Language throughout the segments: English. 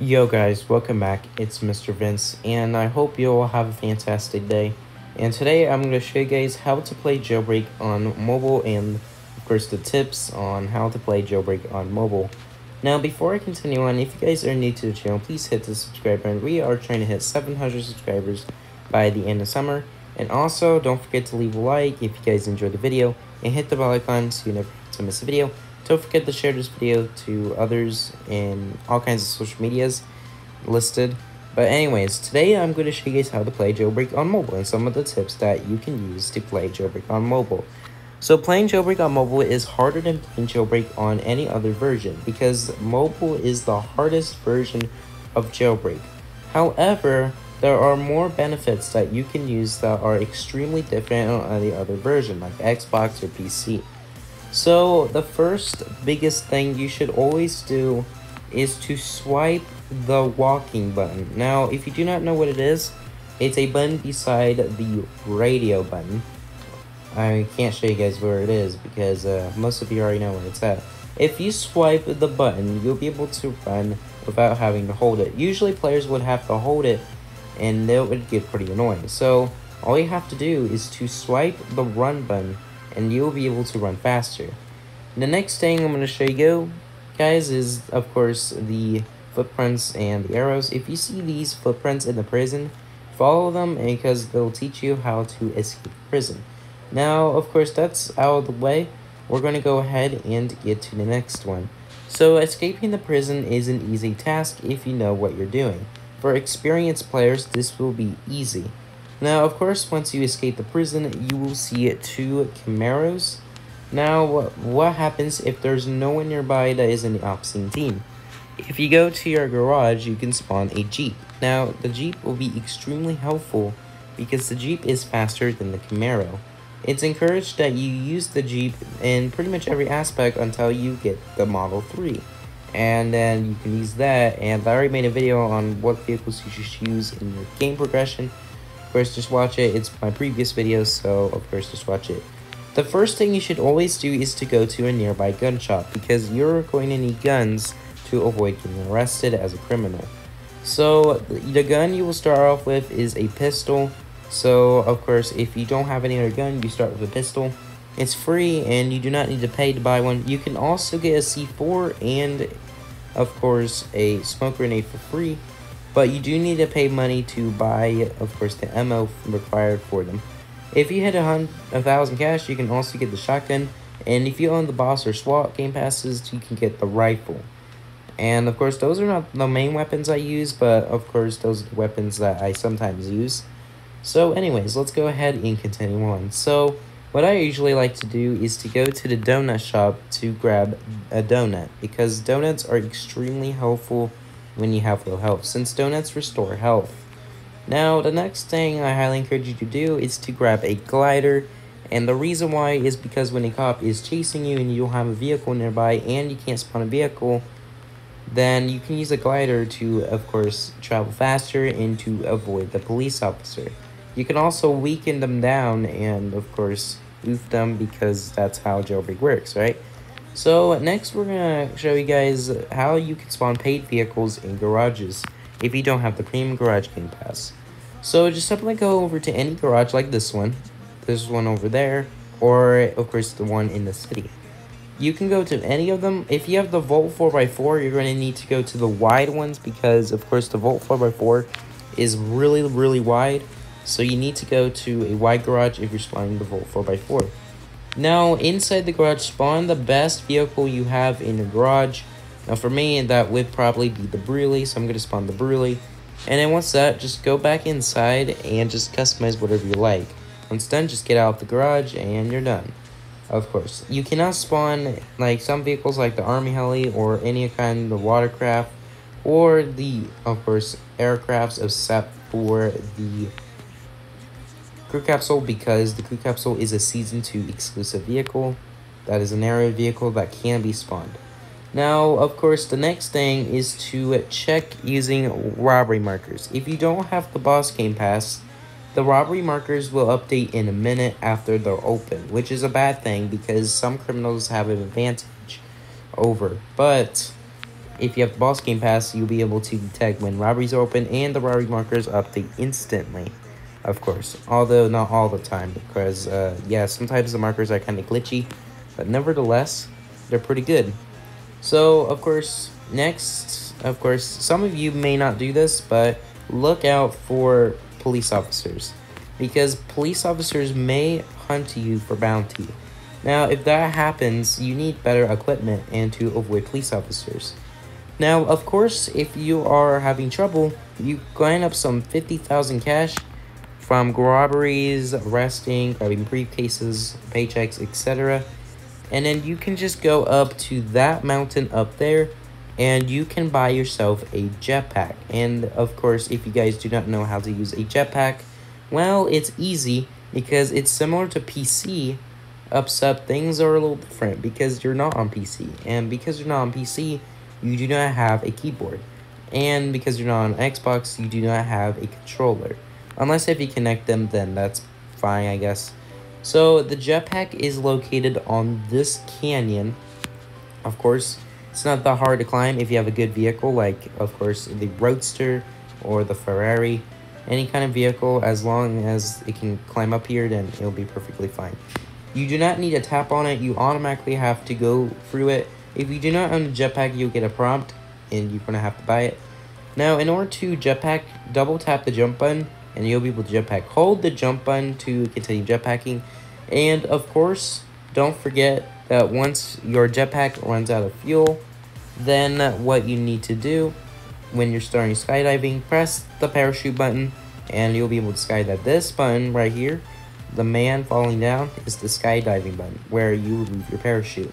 Yo guys, welcome back. It's Mr. Vince, and I hope you all have a fantastic day. And today I'm going to show you guys how to play Jailbreak on mobile and of course the tips on how to play Jailbreak on mobile. Now before I continue on, if you guys are new to the channel, please hit the subscribe button. We are trying to hit 700 subscribers by the end of summer. And also don't forget to leave a like if you guys enjoyed the video and hit the bell icon so you never have to miss a video. Don't forget to share this video to others in all kinds of social medias listed. But anyways, today I'm going to show you guys how to play Jailbreak on mobile and some of the tips that you can use to play Jailbreak on mobile. So playing Jailbreak on mobile is harder than playing Jailbreak on any other version because mobile is the hardest version of Jailbreak. However, there are more benefits that you can use that are extremely different on any other version like Xbox or PC. So the first biggest thing you should always do is to swipe the walking button. Now, if you do not know what it is, it's a button beside the radio button. I can't show you guys where it is because most of you already know where it's at. If you swipe the button, you'll be able to run without having to hold it. Usually players would have to hold it and it would get pretty annoying. So all you have to do is to swipe the run button and you'll be able to run faster. The next thing I'm going to show you guys is of course the footprints and the arrows. If you see these footprints in the prison, follow them because they'll teach you how to escape prison. Now of course that's out of the way. We're going to go ahead and get to the next one. So escaping the prison is an easy task if you know what you're doing. For experienced players, this will be easy. Now, of course, once you escape the prison, you will see 2 Camaros. Now, what happens if there's no one nearby that is in the opposing team? If you go to your garage, you can spawn a Jeep. Now, the Jeep will be extremely helpful because the Jeep is faster than the Camaro. It's encouraged that you use the Jeep in pretty much every aspect until you get the Model 3. And then you can use that, and I already made a video on what vehicles you should use in your game progression. Of course, just watch it. It's my previous video, so of course, just watch it. The first thing you should always do is to go to a nearby gun shop because you're going to need guns to avoid getting arrested as a criminal. So the gun you will start off with is a pistol. So of course, if you don't have any other gun, you start with a pistol. It's free and you do not need to pay to buy one. You can also get a C4 and of course a smoke grenade for free. But you do need to pay money to buy, of course, the ammo required for them. If you hit 1,000 cash, you can also get the shotgun. And if you own the boss or SWAT game passes, you can get the rifle. And of course, those are not the main weapons I use, but of course, those are the weapons that I sometimes use. So anyways, let's go ahead and continue on. So what I usually like to do is to go to the donut shop to grab a donut because donuts are extremely helpful when you have low health, since donuts restore health. Now, the next thing I highly encourage you to do is to grab a glider, and the reason why is because when a cop is chasing you and you don't have a vehicle nearby and you can't spawn a vehicle, then you can use a glider to, of course, travel faster and to avoid the police officer. You can also weaken them down and, of course, oof them because that's how Jailbreak works, right? So next we're going to show you guys how you can spawn paid vehicles in garages if you don't have the premium garage game pass. So just simply go over to any garage like this one over there, or of course the one in the city. You can go to any of them. If you have the Volt 4x4, you're going to need to go to the wide ones because of course the Volt 4x4 is really wide. So you need to go to a wide garage if you're spawning the Volt 4x4. Now, inside the garage, spawn the best vehicle you have in your garage. Now, for me, that would probably be the Brulee, so I'm going to spawn the Brulee. And then once that, just go back inside and just customize whatever you like. Once done, just get out of the garage and you're done. Of course, you cannot spawn like some vehicles like the Army Heli or any kind of watercraft or the, of course, aircrafts except for the Crew Capsule because the Crew Capsule is a Season 2 exclusive vehicle. That is an area vehicle that can be spawned. Now, of course, the next thing is to check using robbery markers. If you don't have the boss game pass, the robbery markers will update in a minute after they're open, which is a bad thing because some criminals have an advantage over. But if you have the boss game pass, you'll be able to detect when robberies are open, and the robbery markers update instantly, of course. Although not all the time, because yeah, sometimes the markers are kind of glitchy, but nevertheless, they're pretty good. So of course, next, of course, some of you may not do this, but look out for police officers, because police officers may hunt you for bounty. Now, if that happens, you need better equipment and to avoid police officers. Now, of course, if you are having trouble, you grind up some 50,000 cash from robberies, arresting, grabbing briefcases, paychecks, etc. And then you can just go up to that mountain up there, and you can buy yourself a jetpack. And of course, if you guys do not know how to use a jetpack, well, it's easy, because it's similar to PC, except things are a little different because you're not on PC. And because you're not on PC, you do not have a keyboard. And because you're not on Xbox, you do not have a controller. Unless if you connect them, then that's fine, I guess. So the jetpack is located on this canyon. Of course, it's not that hard to climb if you have a good vehicle, like, of course, the Roadster or the Ferrari. Any kind of vehicle, as long as it can climb up here, then it'll be perfectly fine. You do not need to tap on it, you automatically have to go through it. If you do not own a jetpack, you'll get a prompt, and you're going to have to buy it. Now, in order to jetpack, double tap the jump button, and you'll be able to jetpack. Hold the jump button to continue jetpacking. And, of course, don't forget that once your jetpack runs out of fuel, then what you need to do when you're starting skydiving, press the parachute button, and you'll be able to skydive. This button right here, the man falling down, is the skydiving button, where you remove your parachute.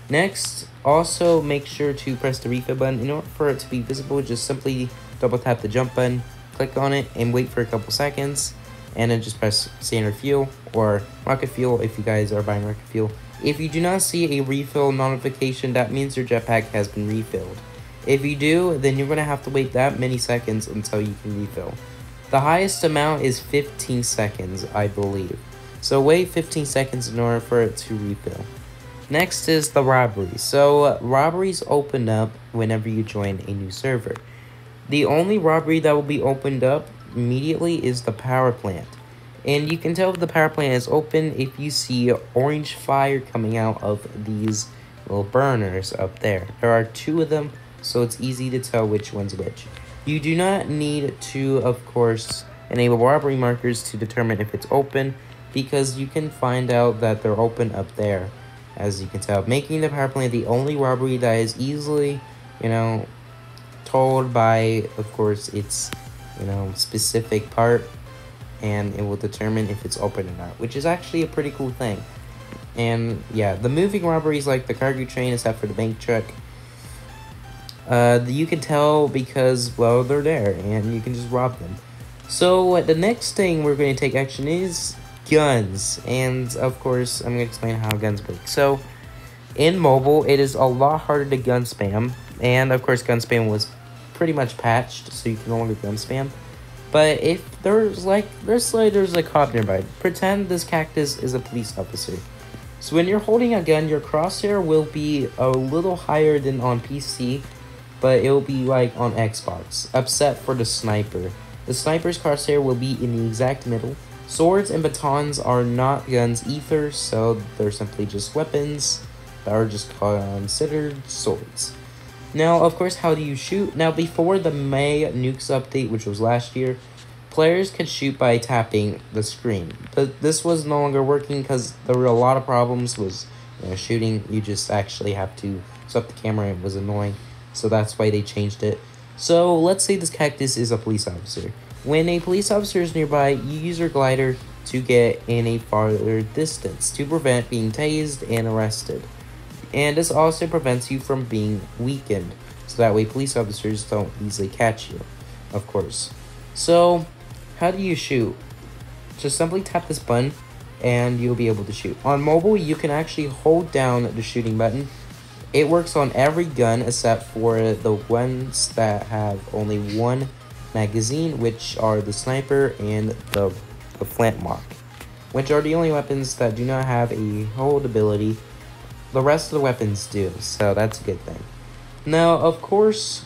Next, also make sure to press the refill button. In order for it to be visible, just simply double tap the jump button, click on it, and wait for a couple seconds, and then just press standard fuel or rocket fuel if you guys are buying rocket fuel. If you do not see a refill notification, that means your jetpack has been refilled. If you do, then you're going to have to wait that many seconds until you can refill. The highest amount is 15 seconds, I believe. So wait 15 seconds in order for it to refill. Next is the robbery. So robberies open up whenever you join a new server. The only robbery that will be opened up immediately is the power plant. And you can tell if the power plant is open if you see orange fire coming out of these little burners up there. There are 2 of them, so it's easy to tell which one's which. You do not need to, of course, enable robbery markers to determine if it's open, because you can find out that they're open up there, as you can tell, making the power plant the only robbery that is easily, told by, of course, its, specific part, and it will determine if it's open or not, which is actually a pretty cool thing. And yeah, the moving robberies like the cargo train, except for the bank truck, you can tell because, well, they're there, and you can just rob them. So the next thing we're going to take action is guns, and of course, I'm going to explain how guns work. So in mobile, it is a lot harder to gun spam, and of course, gun spam was pretty much patched, so you can no longer gun spam. But if there's a cop nearby, pretend this cactus is a police officer. So when you're holding a gun, your crosshair will be a little higher than on PC, but it will be like on Xbox, except for the sniper. The sniper's crosshair will be in the exact middle. Swords and batons are not guns either, so they're simply just weapons that are just considered swords. Now, of course, how do you shoot? Now, before the May Nukes update, which was last year, players could shoot by tapping the screen. But this was no longer working because there were a lot of problems with shooting. You just actually have to stop the camera. It was annoying. So that's why they changed it. So let's say this cactus is a police officer. When a police officer is nearby, you use your glider to get in a farther distance to prevent being tased and arrested. And this also prevents you from being weakened, so that way police officers don't easily catch you, of course. So, how do you shoot? Just simply tap this button, and you'll be able to shoot. On mobile, you can actually hold down the shooting button. It works on every gun except for the ones that have only one magazine, which are the sniper and the flintlock, which are the only weapons that do not have a hold ability. The rest of the weapons do, so that's a good thing. Now, of course,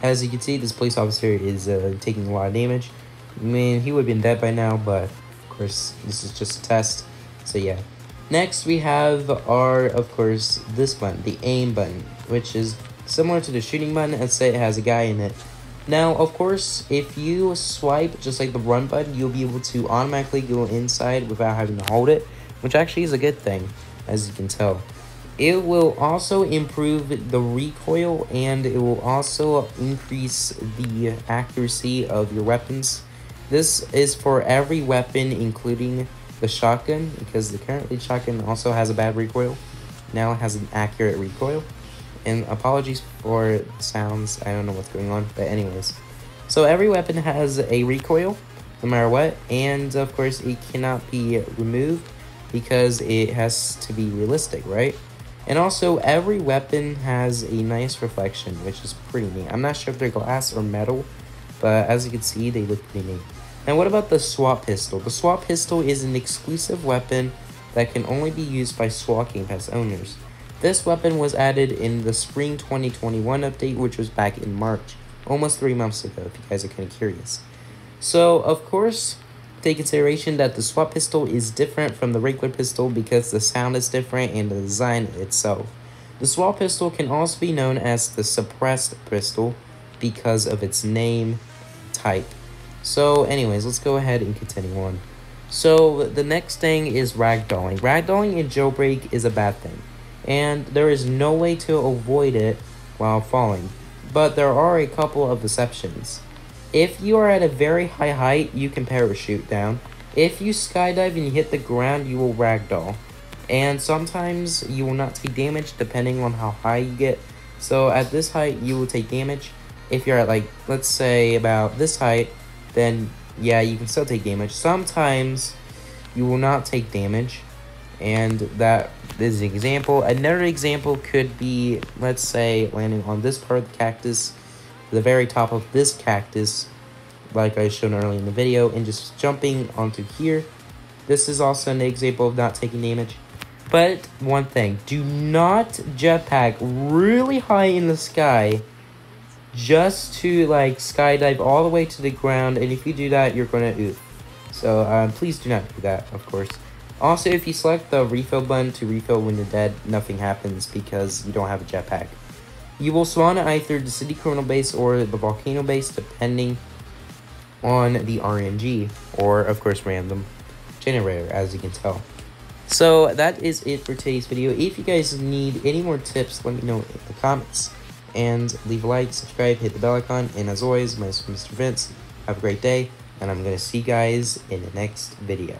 as you can see, this police officer is taking a lot of damage. I mean, he would have been dead by now, but of course, this is just a test. So yeah. Next, we have of course, this button, the aim button, which is similar to the shooting button, let's say it has a guy in it. Now, of course, if you swipe just like the run button, you'll be able to automatically go inside without having to hold it, which actually is a good thing, as you can tell. It will also improve the recoil, and it will also increase the accuracy of your weapons. This is for every weapon, including the shotgun, because the currently shotgun also has a bad recoil. Now it has an accurate recoil. And apologies for the sounds, I don't know what's going on, but anyways. So every weapon has a recoil, no matter what, and of course it cannot be removed because it has to be realistic, right? And also, every weapon has a nice reflection, which is pretty neat. I'm not sure if they're glass or metal, but as you can see, they look pretty neat. Now, what about the SWAT pistol? The SWAT pistol is an exclusive weapon that can only be used by SWAT Game Pass owners. This weapon was added in the Spring 2021 update, which was back in March, almost 3 months ago, if you guys are kind of curious. So, of course, take consideration that the SWAT pistol is different from the regular pistol because the sound is different and the design itself. The SWAT pistol can also be known as the suppressed pistol because of its name type. So anyways, let's go ahead and continue on. So the next thing is ragdolling. Ragdolling in Jailbreak is a bad thing, and there is no way to avoid it while falling, but there are a couple of exceptions. If you are at a very high height, you can parachute down. If you skydive and you hit the ground, you will ragdoll. And sometimes you will not take damage depending on how high you get. So at this height, you will take damage. If you're at, like, let's say about this height, then yeah, you can still take damage. Sometimes you will not take damage. And that is an example. Another example could be, let's say, landing on this part of the cactus, the very top of this cactus, like I showed earlier in the video, and just jumping onto here. This is also an example of not taking damage. But one thing, do not jetpack really high in the sky just to like skydive all the way to the ground, and if you do that, you're gonna oof. So please do not do that, of course. Also, if you select the refill button to refill when you're dead, nothing happens because you don't have a jetpack. You will spawn at either the city criminal base or the volcano base, depending on the RNG, or of course random generator, as you can tell. So that is it for today's video. If you guys need any more tips, let me know in the comments. And leave a like, subscribe, hit the bell icon, and as always, my name is MisterVince. Have a great day, and I'm going to see you guys in the next video.